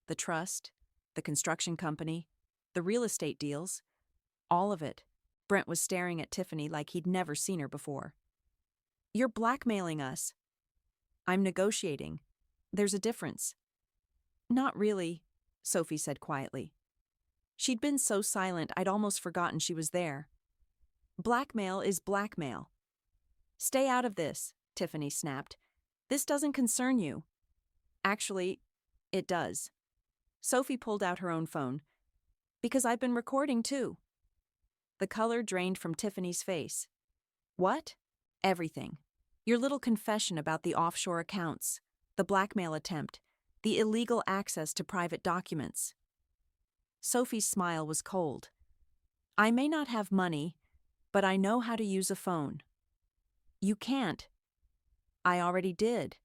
The trust, the construction company, the real estate deals. All of it. Brent was staring at Tiffany like he'd never seen her before. You're blackmailing us. I'm negotiating. There's a difference. Not really, Sophie said quietly. She'd been so silent I'd almost forgotten she was there. Blackmail is blackmail. Stay out of this, Tiffany snapped. This doesn't concern you. Actually, it does. Sophie pulled out her own phone. Because I've been recording too. The color drained from Tiffany's face. What? Everything. Your little confession about the offshore accounts, the blackmail attempt, the illegal access to private documents. Sophie's smile was cold. I may not have money, but I know how to use a phone. You can't. I already did.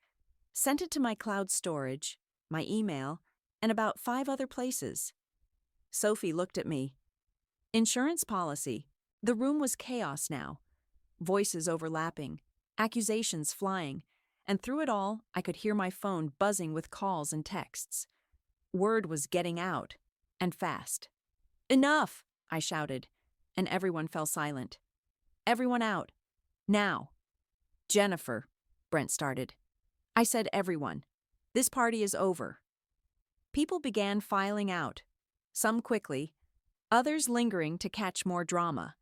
Sent it to my cloud storage, my email, and about 5 other places. Sophie looked at me. Insurance policy. The room was chaos now. Voices overlapping, accusations flying, and through it all, I could hear my phone buzzing with calls and texts. Word was getting out, and fast. Enough, I shouted, and everyone fell silent. Everyone out. Now. Jennifer, Brent started. I said everyone. This party is over. People began filing out, some quickly, others lingering to catch more drama.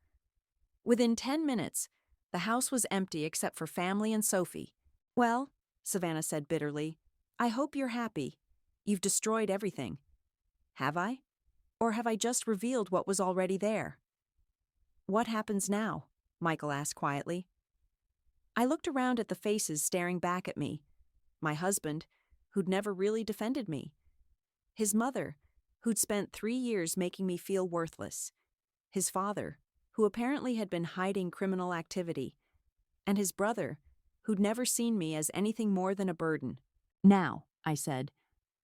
Within 10 minutes, the house was empty except for family and Sophie. Well, Savannah said bitterly, I hope you're happy. You've destroyed everything. Have I? Or have I just revealed what was already there? What happens now? Michael asked quietly. I looked around at the faces staring back at me. My husband, who'd never really defended me. His mother, who'd spent 3 years making me feel worthless. His father, who apparently had been hiding criminal activity. And his brother, who'd never seen me as anything more than a burden. Now, I said,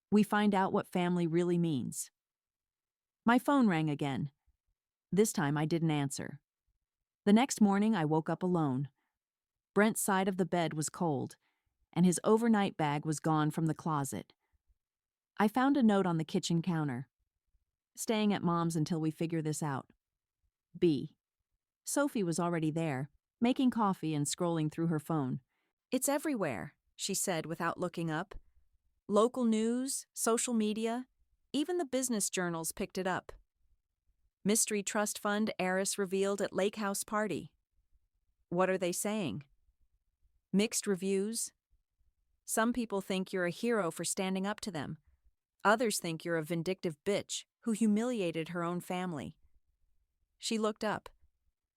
we find out what family really means. My phone rang again. This time I didn't answer. The next morning I woke up alone. Brent's side of the bed was cold, and his overnight bag was gone from the closet. I found a note on the kitchen counter. Staying at Mom's until we figure this out. B. Sophie was already there,
making coffee and scrolling through her phone.
It's everywhere, she said without looking up. Local news, social media, even the business journals picked it up. Mystery trust fund heiress revealed at lake house party. What are they saying? Mixed reviews. Some people think you're a hero for standing up to them. Others think you're a vindictive bitch who humiliated her own family. She looked up.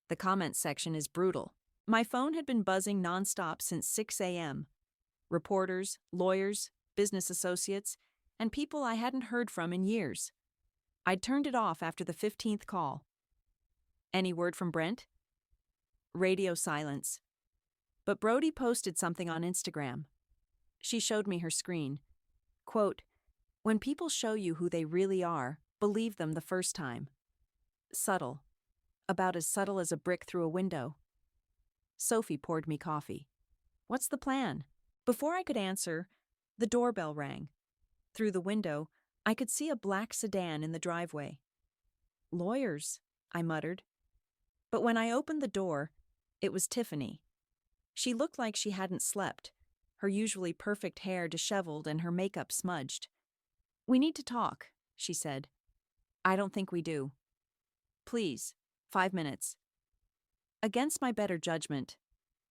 The comments section is brutal. My phone had been buzzing nonstop since 6 a.m. Reporters, lawyers, business associates, and people I hadn't heard from in years. I'd turned it off after the 15th call. Any word from Brent? Radio silence. But Brody posted something on Instagram. She showed me her screen. Quote, "When people show you who they really are, believe them the first time." Subtle. About as subtle as a brick through a window. Sophie poured me coffee. What's the plan? Before I could answer, the doorbell rang. Through the window, I could see a black sedan in the driveway. Lawyers, I muttered. But when I opened the door, it was Tiffany. She looked like she hadn't slept, her usually perfect hair disheveled and her makeup smudged. "We need to talk," she said. "I don't think we do." "Please, 5 minutes." Against my better judgment,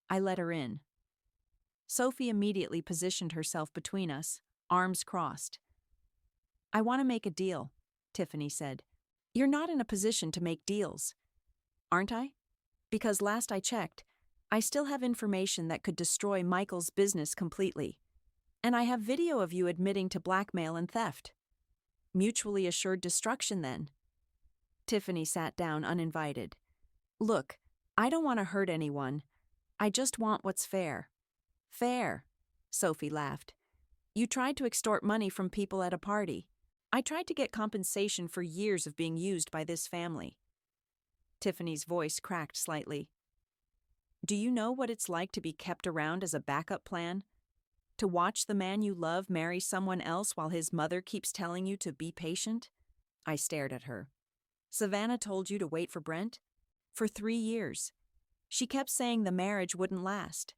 I let her in. Sophie immediately positioned herself between us, arms crossed. "I want to make a deal," Tiffany said. "You're not in a position to make deals." "Aren't I? Because last I checked, I still have information that could destroy Michael's business completely. And I have video of you admitting to blackmail and theft. Mutually assured destruction, then." Tiffany sat down uninvited. "Look, I don't want to hurt anyone. I just want what's fair." "Fair," Sophie laughed. "You tried to extort money from people at a party. I tried to get compensation for years of being used by this family." Tiffany's voice cracked slightly. "Do you know what it's like to be kept around as a backup plan? To watch the man you love marry someone else while his mother keeps telling you to be patient?" I stared at her. "Savannah told you to wait for Brent? For 3 years. She kept saying the marriage wouldn't last,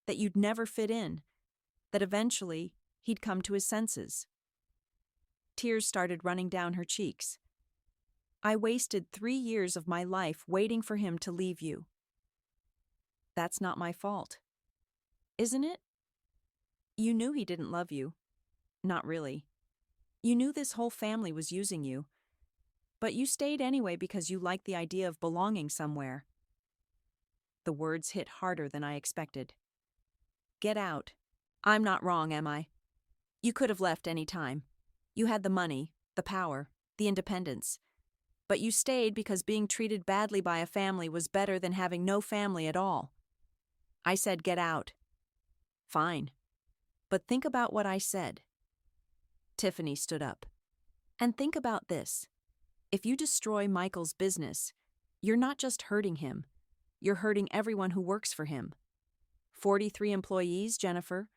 that you'd never fit in, that eventually he'd come to his senses." Tears started running down her cheeks. "I wasted 3 years of my life waiting for him to leave you." "That's not my fault." "Isn't it? You knew he didn't love you." "Not really. You knew this whole family was using you. But you stayed anyway because you liked the idea of belonging somewhere." The words hit harder than I expected. "Get out. I'm not wrong, am I? You could have left any time. You had the money, the power, the independence. But you stayed because being treated badly by a family was better than having no family at all. I said get out." "Fine. But think about what I said." Tiffany stood up. "And think about this. If you destroy Michael's business, you're not just hurting him. You're hurting everyone who works for him. 43 employees, Jennifer.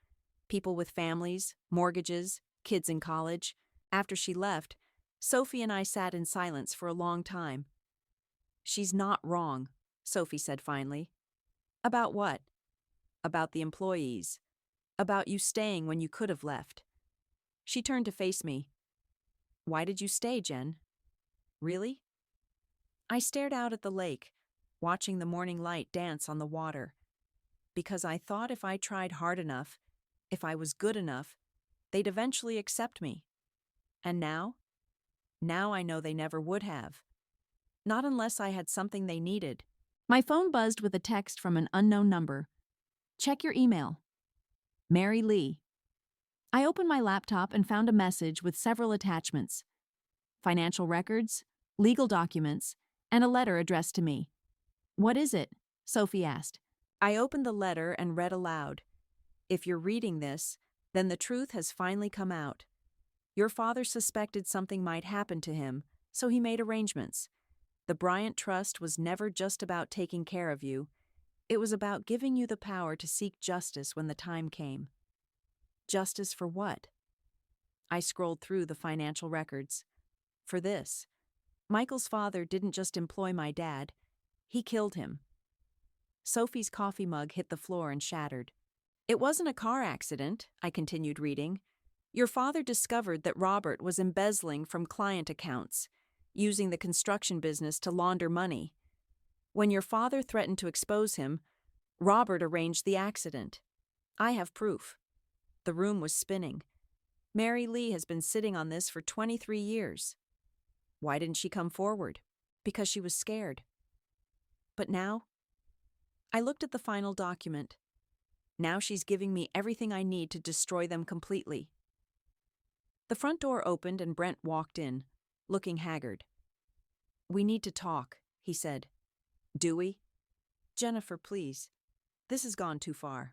People with families, mortgages, kids in college. After she left, Sophie and I sat in silence for a long time. "She's not wrong," Sophie said finally. "About what?" "About the employees. About you staying when you could have left." She turned to face me. "Why did you stay, Jen? Really?" I stared out at the lake, watching the morning light dance on the water. Because I thought if I tried hard enough, if I was good enough, they'd eventually accept me. And now? Now I know they never would have. Not unless I had something they needed.
My phone buzzed with a text from an unknown number. "Check your email." Mary Lee. I opened my laptop and found a message with several attachments. Financial records, legal documents, and a letter addressed to me. "What is it?" Sophie asked.
I opened the letter and read aloud. "If you're reading this, then the truth has finally come out. Your father suspected something might happen to him, so he made arrangements. The Bryant Trust was never just about taking care of you. It was about giving you the power to seek justice when the time came." Justice for what? I scrolled through the financial records. For this. Michael's father didn't just employ my dad, he killed him. Sophie's coffee mug hit the floor and shattered. It wasn't a car accident, I continued reading. Your father discovered that Robert was embezzling from client accounts, using the construction business to launder money. When your father threatened to expose him, Robert arranged the accident. I have proof. The room was spinning. Mary Lee has been sitting on this for 23 years. Why didn't she come forward? Because she was scared. But now? I looked at the final document. Now she's giving me everything I need to destroy them completely. The front door opened and Brent walked in, looking haggard. We need to talk, he said. Do we? Jennifer, please. This has gone too far.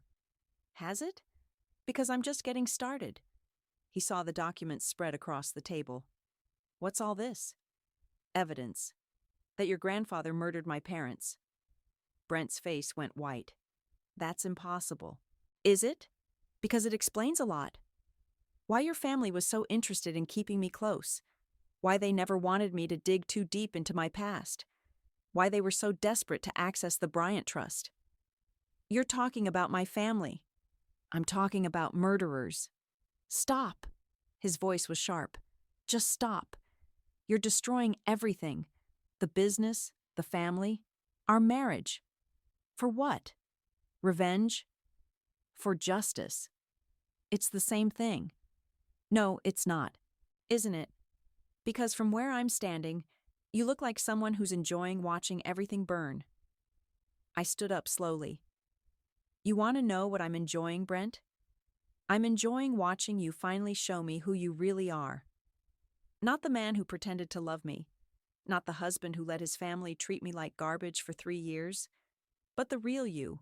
Has it? Because I'm just getting started. He saw the documents spread across the table. What's all this? Evidence. That your grandfather murdered my parents. Brent's face went white. That's impossible. Is it? Because it explains a lot. Why your family was so interested in keeping me close. Why they never wanted me to dig too deep into my past. Why they were so desperate to access the Bryant Trust. You're talking about my family. I'm talking about murderers. Stop. His voice was sharp. Just stop. You're destroying everything. The business, the family, our marriage. For what? Revenge? For justice. It's the same thing. No, it's not. Isn't it? Because from where I'm standing, you look like someone who's enjoying watching everything burn. I stood up slowly. You want to know what I'm enjoying, Brent? I'm enjoying watching you finally show me who you really are. Not the man who pretended to love me. Not the husband who let his family treat me like garbage for 3 years. But the real you.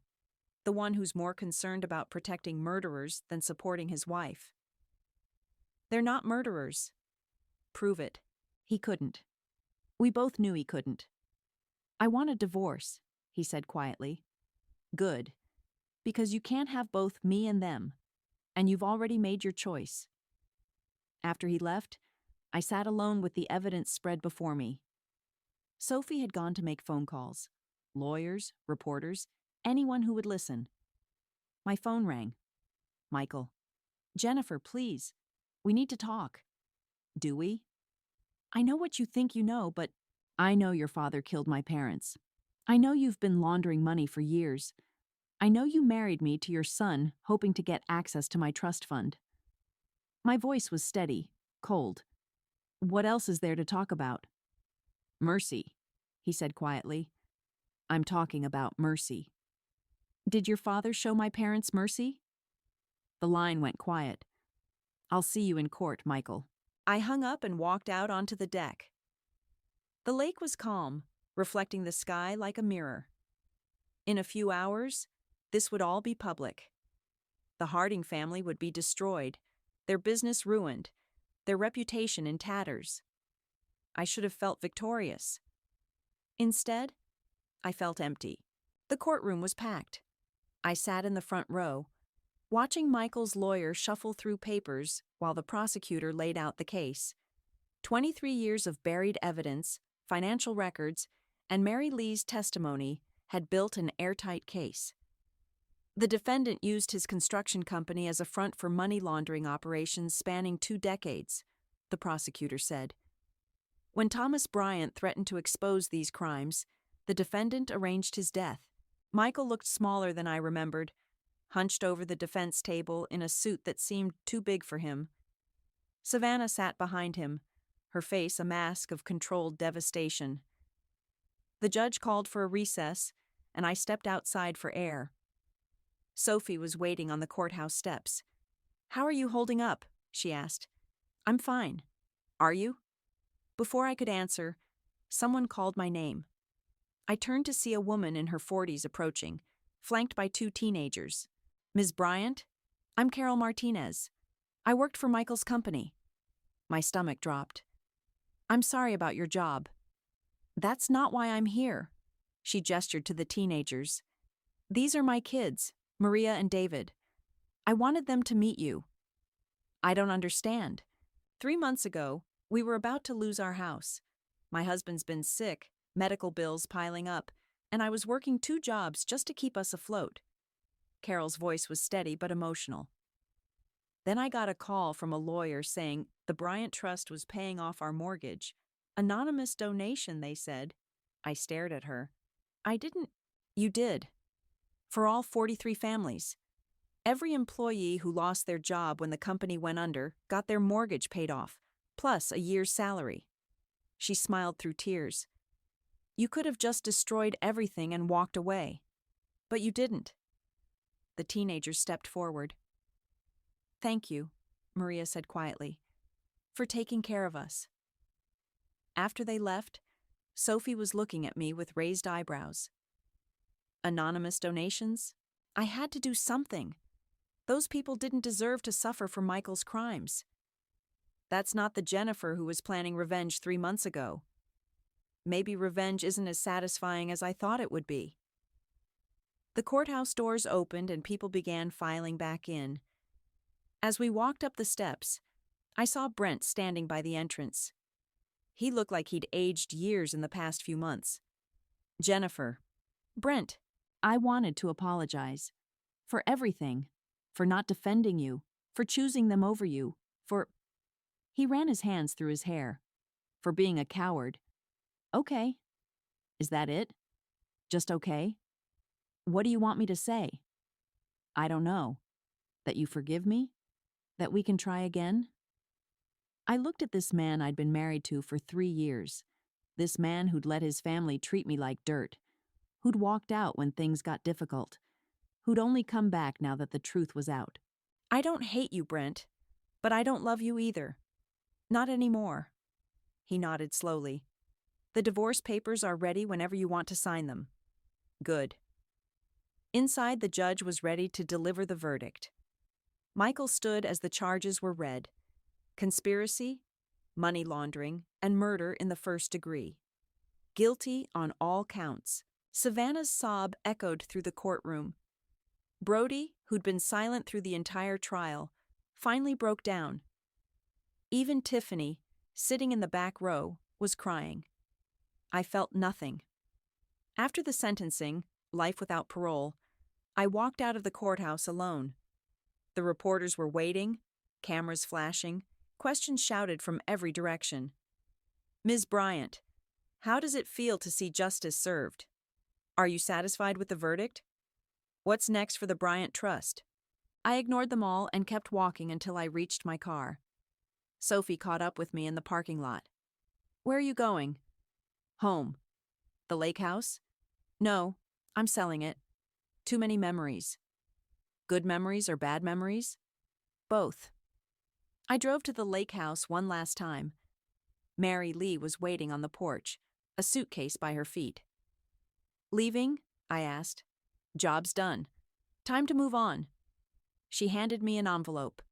The one who's more concerned about protecting murderers than supporting his wife. They're not murderers. Prove it. He couldn't. We both knew he couldn't. I want a divorce, he said quietly. Good. Because you can't have both me and them, and you've already made your choice. After he left, I sat alone with the evidence spread before me. Sophie had gone to make phone calls. Lawyers, reporters, anyone who would listen. My phone rang. Michael. Jennifer, please. We need to talk. Do we? I know what you think you know, but I know your father killed my parents. I know you've been laundering money for years. I know you married me to your son, hoping to get access to my trust fund. My voice was steady, cold. What else is there to talk about? Mercy, he said quietly. I'm talking about mercy. Did your father show my parents mercy? The line went quiet. I'll see you in court, Michael. I hung up and walked out onto the deck. The lake was calm, reflecting the sky like a mirror. In a few hours, this would all be public. The Harding family would be destroyed, their business ruined, their reputation in tatters. I should have felt victorious. Instead, I felt empty. The courtroom was packed. I sat in the front row, watching Michael's lawyer shuffle through papers while the prosecutor laid out the case. 23 years of buried evidence, financial records, and Mary Lee's testimony had built an airtight case. The defendant used his construction company as a front for money laundering operations spanning 2 decades, the prosecutor said. When Thomas Bryant threatened to expose these crimes, the defendant arranged his death. Michael looked smaller than I remembered, hunched over the defense table in a suit that seemed too big for him. Savannah sat behind him, her face a mask of controlled devastation. The judge called for a recess, and I stepped outside for air. Sophie was waiting on the courthouse steps. How are you holding up? She asked. I'm fine. Are you? Before I could answer, someone called my name. I turned to see a woman in her 40s approaching, flanked by 2 teenagers. Ms. Bryant? I'm Carol Martinez. I worked for Michael's company. My stomach dropped. I'm sorry about your job. That's not why I'm here. She gestured to the teenagers. These are my kids, Maria and David. I wanted them to meet you. I don't understand. 3 months ago, we were about to lose our house. My husband's been sick, medical bills piling up, and I was working 2 jobs just to keep us afloat. Carol's voice was steady but emotional. Then I got a call from a lawyer saying the Bryant Trust was paying off our mortgage. Anonymous donation, they said. I stared at her. I didn't. You did. For all 43 families. Every employee who lost their job when the company went under got their mortgage paid off, plus a year's salary. She smiled through tears. You could have just destroyed everything and walked away. But you didn't. The teenager stepped forward. Thank you, Maria said quietly, for taking care of us. After they left, Sophie was looking at me with raised eyebrows. Anonymous donations? I had to do something. Those people didn't deserve to suffer for Michael's crimes. That's not the Jennifer who was planning revenge 3 months ago. Maybe revenge isn't as satisfying as I thought it would be. The courthouse doors opened and people began filing back in. As we walked up the steps, I saw Brent standing by the entrance. He looked like he'd aged years in the past few months. Jennifer. Brent.
I wanted to apologize. For everything. For not defending you. For choosing them over you. For... He ran his hands through his hair. For being a coward. Okay. Is that it? Just okay? What do you want me to say? I don't know. That you forgive me? That we can try again? I looked at this man I'd been married to for 3 years. This man who'd let his family treat me like dirt. Who'd walked out when things got difficult. Who'd only come back now that the truth was out.
I don't hate you, Brent, but I don't love you either. Not anymore. He nodded slowly. The divorce papers are ready whenever you want to sign them. Good. Inside, the judge was ready to deliver the verdict. Michael stood as the charges were read. Conspiracy, money laundering, and murder in the 1st degree. Guilty on all counts. Savannah's sob echoed through the courtroom. Brody, who'd been silent through the entire trial, finally broke down. Even Tiffany, sitting in the back row, was crying. I felt nothing. After the sentencing, life without parole, I walked out of the courthouse alone. The reporters were waiting, cameras flashing, questions shouted from every direction. Ms. Bryant, how does it feel to see justice served? Are you satisfied with the verdict? What's next for the Bryant Trust? I ignored them all and kept walking until I reached my car. Sophie caught up with me in the parking lot. Where are you going? Home. The lake house? No, I'm selling it. Too many memories. Good memories or bad memories? Both. I drove to the lake house one last time. Mary Lee was waiting on the porch, a suitcase by her feet. Leaving? I asked. Job's done. Time to move on. She handed me an envelope.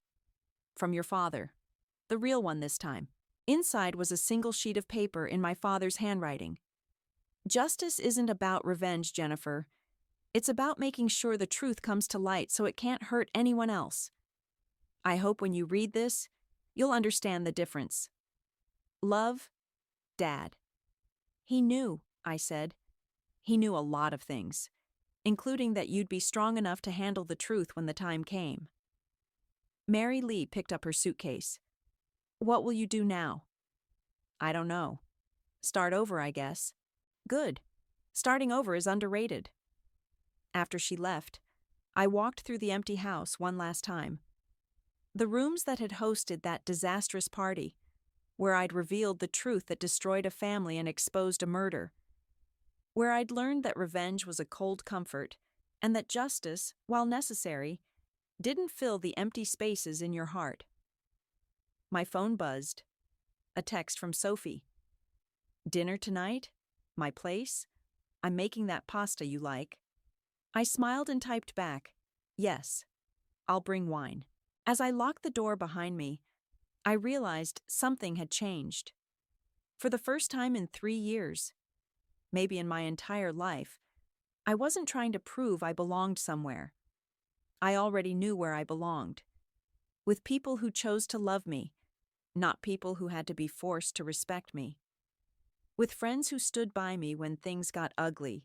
From your father. The real one this time. Inside was a single sheet of paper in my father's handwriting. Justice isn't about revenge, Jennifer. It's about making sure the truth comes to light so it can't hurt anyone else. I hope when you read this, you'll understand the difference. Love, Dad. He knew, I said. He knew a lot of things, including that you'd be strong enough to handle the truth when the time came. Mary Lee picked up her suitcase. What will you do now? I don't know. Start over, I guess. Good. Starting over is underrated. After she left, I walked through the empty house one last time. The rooms that had hosted that disastrous party, where I'd revealed the truth that destroyed a family and exposed a murder, where I'd learned that revenge was a cold comfort and that justice, while necessary, didn't fill the empty spaces in your heart. My phone buzzed. A text from Sophie. Dinner tonight? My place? I'm making that pasta you like. I smiled and typed back, yes, I'll bring wine. As I locked the door behind me, I realized something had changed. For the first time in 3 years, maybe in my entire life, I wasn't trying to prove I belonged somewhere. I already knew where I belonged, with people who chose to love me, not people who had to be forced to respect me. With friends who stood by me when things got ugly,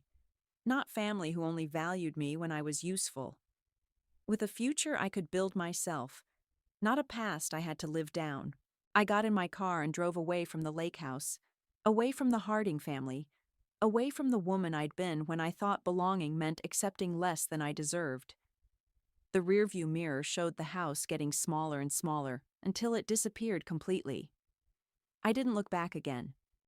not family who only valued me when I was useful. With a future I could build myself, not a past I had to live down. I got in my car and drove away from the lake house, away from the Harding family, away from the woman I'd been when I thought belonging meant accepting less than I deserved. The rearview mirror showed the house getting smaller and smaller until it disappeared completely. I didn't look back again.